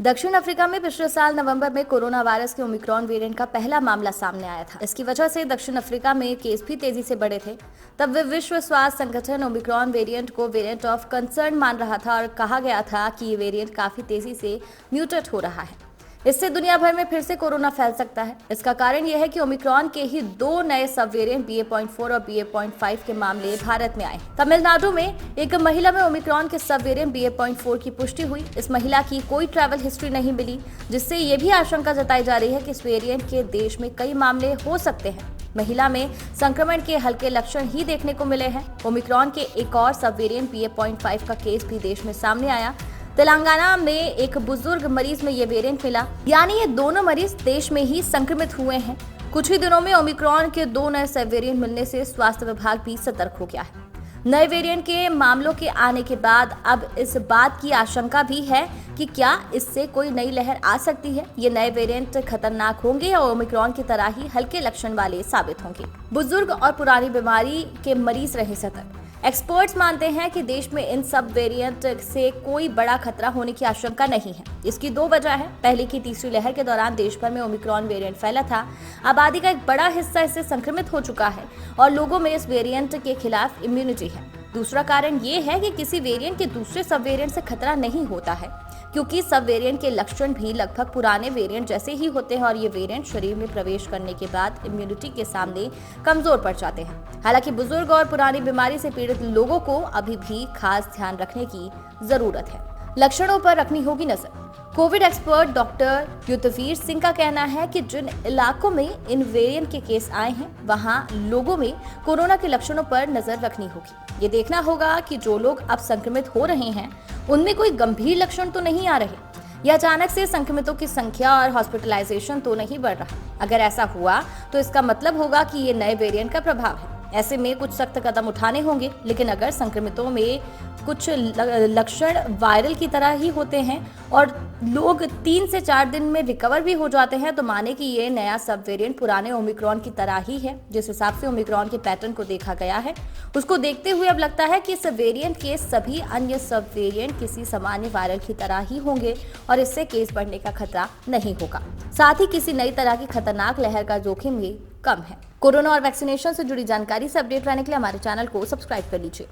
दक्षिण अफ्रीका में पिछले साल नवंबर में कोरोना वायरस के ओमिक्रॉन वेरिएंट का पहला मामला सामने आया था। इसकी वजह से दक्षिण अफ्रीका में केस भी तेजी से बढ़े थे। तब विश्व स्वास्थ्य संगठन ओमिक्रॉन वेरिएंट को वेरिएंट ऑफ कंसर्न मान रहा था और कहा गया था कि ये वेरिएंट काफी तेजी से म्यूटेट हो रहा है। इससे दुनिया भर में फिर से कोरोना फैल सकता है। इसका कारण यह है कि ओमिक्रॉन के ही दो नए सब वेरिएंट BA.4 और BA.5 के मामले भारत में आए। तमिलनाडु में एक महिला में ओमिक्रॉन के सब वेरिएंट BA.4 की पुष्टि हुई। इस महिला की कोई ट्रैवल हिस्ट्री नहीं मिली, जिससे ये भी आशंका जताई जा रही है कि इस वेरिएंट के देश में कई मामले हो सकते हैं। महिला में संक्रमण के हल्के लक्षण ही देखने को मिले हैं। ओमिक्रॉन के एक और सब वेरिएंट BA.5 का केस भी देश में सामने आया। तेलंगाना में एक बुजुर्ग मरीज में ये वेरिएंट मिला, यानी ये दोनों मरीज देश में ही संक्रमित हुए हैं। कुछ ही दिनों में ओमिक्रॉन के दो नए सब वेरिएंट मिलने से स्वास्थ्य विभाग भी सतर्क हो गया है। नए वेरिएंट के मामलों के आने के बाद अब इस बात की आशंका भी है कि क्या इससे कोई नई लहर आ सकती है। ये नए वेरिएंट खतरनाक होंगे और ओमिक्रॉन की तरह ही हल्के लक्षण वाले साबित होंगे। बुजुर्ग और पुरानी बीमारी के मरीज रहे सतर्क। एक्सपर्ट्स मानते हैं कि देश में इन सब वेरिएंट से कोई बड़ा खतरा होने की आशंका नहीं है। इसकी दो वजह है। पहले की तीसरी लहर के दौरान देश भर में ओमिक्रॉन वेरिएंट फैला था। आबादी का एक बड़ा हिस्सा इससे संक्रमित हो चुका है और लोगों में इस वेरिएंट के खिलाफ इम्यूनिटी है। दूसरा कारण ये है कि किसी वेरिएंट के दूसरे सब वेरिएंट से खतरा नहीं होता है, क्योंकि सब वेरिएंट के लक्षण भी लगभग पुराने वेरिएंट जैसे ही होते हैं और ये वेरिएंट शरीर में प्रवेश करने के बाद इम्यूनिटी के सामने कमजोर पड़ जाते हैं। हालांकि बुजुर्ग और पुरानी बीमारी से पीड़ित लोगों को अभी भी खास ध्यान रखने की जरूरत है। लक्षणों पर रखनी होगी नजर। Covid expert doctor Yudhvir Singh का कहना है कि जिन इलाकों में इन वेरिएंट के केस आए हैं, वहां लोगों में कोरोना के लक्षणों पर नजर रखनी होगी। ये देखना होगा कि जो लोग अब संक्रमित हो रहे हैं उनमें कोई गंभीर लक्षण तो नहीं आ रहे या अचानक से संक्रमितों की संख्या और हॉस्पिटलाइजेशन तो नहीं बढ़ रहा। अगर ऐसा हुआ तो इसका मतलब होगा कि ये नए वेरिएंट का प्रभाव है। ऐसे में कुछ सख्त कदम उठाने होंगे। लेकिन अगर संक्रमितों में कुछ लक्षण वायरल की तरह ही होते हैं और लोग 3 से 4 दिन में रिकवर भी हो जाते हैं, तो माने कि ये नया सब वेरिएंट पुराने ओमिक्रॉन की तरह ही है। जिस हिसाब से ओमिक्रॉन के पैटर्न को देखा गया है, उसको देखते हुए अब लगता है कि इस वेरिएंट के सभी अन्य सब वेरिएंट किसी सामान्य वायरल की तरह ही होंगे और इससे केस बढ़ने का खतरा नहीं होगा। साथ ही किसी नई तरह की खतरनाक लहर का जोखिम भी कम है। कोरोना और वैक्सीनेशन से जुड़ी जानकारी से अपडेट रहने के लिए हमारे चैनल को सब्सक्राइब कर लीजिए।